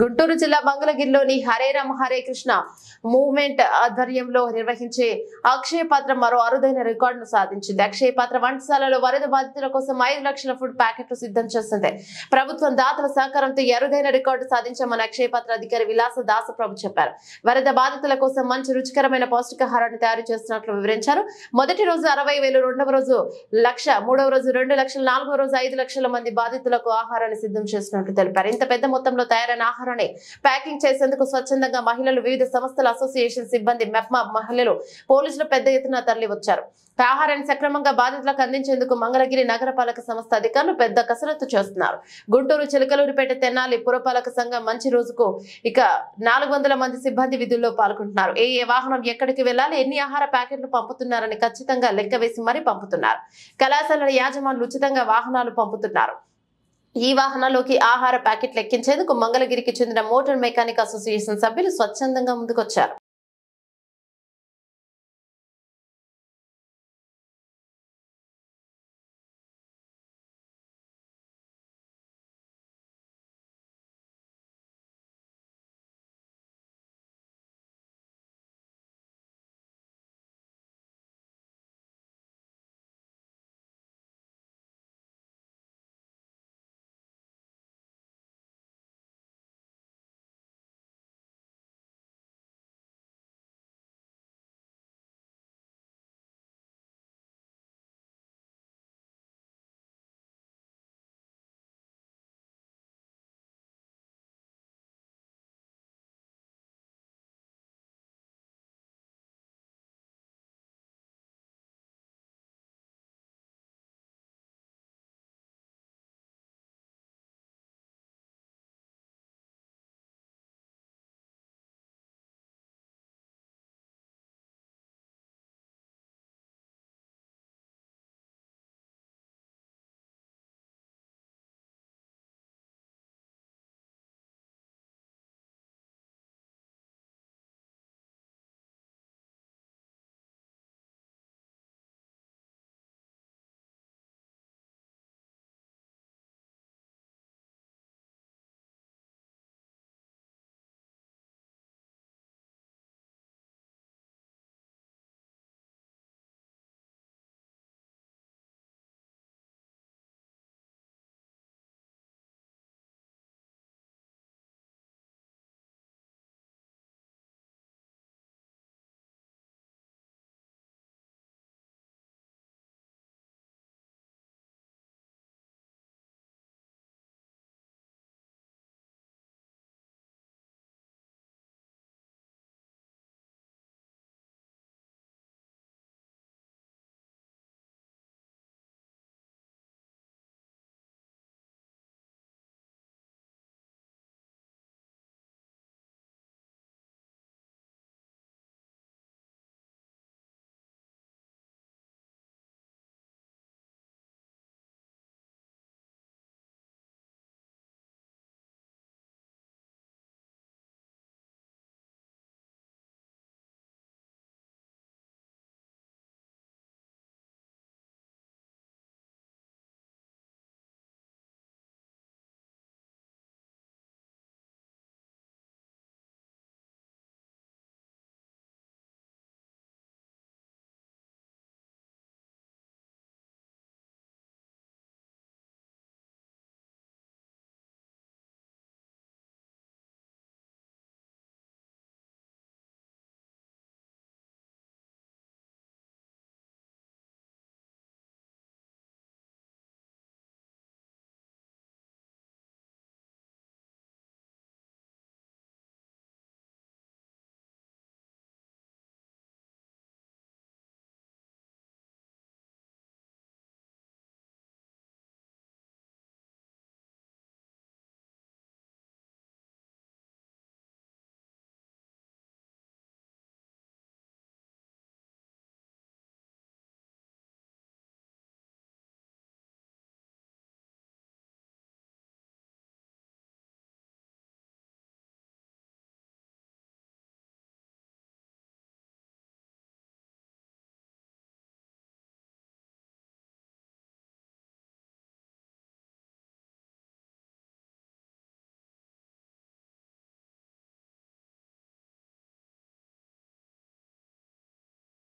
గుంటూరు జిల్లా మంగళగిరిలోని హరే రామ హరే కృష్ణ మూవ్మెంట్ ఆధ్వర్యంలో నిర్వహించే అక్షయ పాత్ర మరో అరుదైన రికార్డును సాధించింది. అక్షయ పాత్ర వంటశాలలో వరద బాధితుల కోసం 5 లక్షల ఫుడ్ ప్యాకెట్లు సిద్ధం చేసింది. ప్రభుత్వం దాతల సహకారంతో అరుదైన రికార్డు సాధించామని అక్షయ పాత్ర అధికారి విలాస దాసప్రభు చెప్పారు. వరద బాధితుల కోసం మంచి రుచికరమైన పౌష్టికాహారాన్ని తయారు చేస్తున్నట్లు వివరించారు. మొదటి రోజు 60,000, రెండవ రోజు 1,00,000, మూడవ రోజు 2 లక్షలు, నాలుగవ రోజు 5 లక్షల మంది బాధితులకు ఆహారాన్ని సిద్ధం చేస్తున్నట్లు తెలిపారు. ఇంత పెద్ద మొత్తంలో తయారైన ఆహారాన్ని ప్యాకింగ్ చేసేందుకు స్వచ్ఛందంగా మహిళలు, వివిధ సంస్థల అసోసియేషన్ సిబ్బంది, మెప్మా మహిళలు, పోలీసులు పెద్ద ఎత్తున తరలి వచ్చారు. ఆహారాన్ని సక్రమంగా బాధితులకు అందించేందుకు మంగళగిరి నగరపాలక సంస్థ అధికారులు పెద్ద కసరత్తు చేస్తున్నారు. గుంటూరు, చిలకలూరిపేట, తెనాలి పురపాలక సంఘం మంచి రోజుకు 400 మంది సిబ్బంది విధుల్లో పాల్గొంటున్నారు. ఏ వాహనం ఎక్కడికి వెళ్లాలి, ఎన్ని ఆహార ప్యాకెట్లు పంపుతున్నారని ఖచ్చితంగా లెక్క వేసి మరీ పంపుతున్నారు. కళాశాలల యాజమానులు ఉచితంగా వాహనాలు పంపుతున్నారు. ఈ వాహనాల్లోకి ఆహార ప్యాకెట్లు ఎక్కించేందుకు మంగళగిరికి చెందిన మోటార్ మెకానిక్ అసోసియేషన్ సభ్యులు స్వచ్ఛందంగా ముందుకొచ్చారు.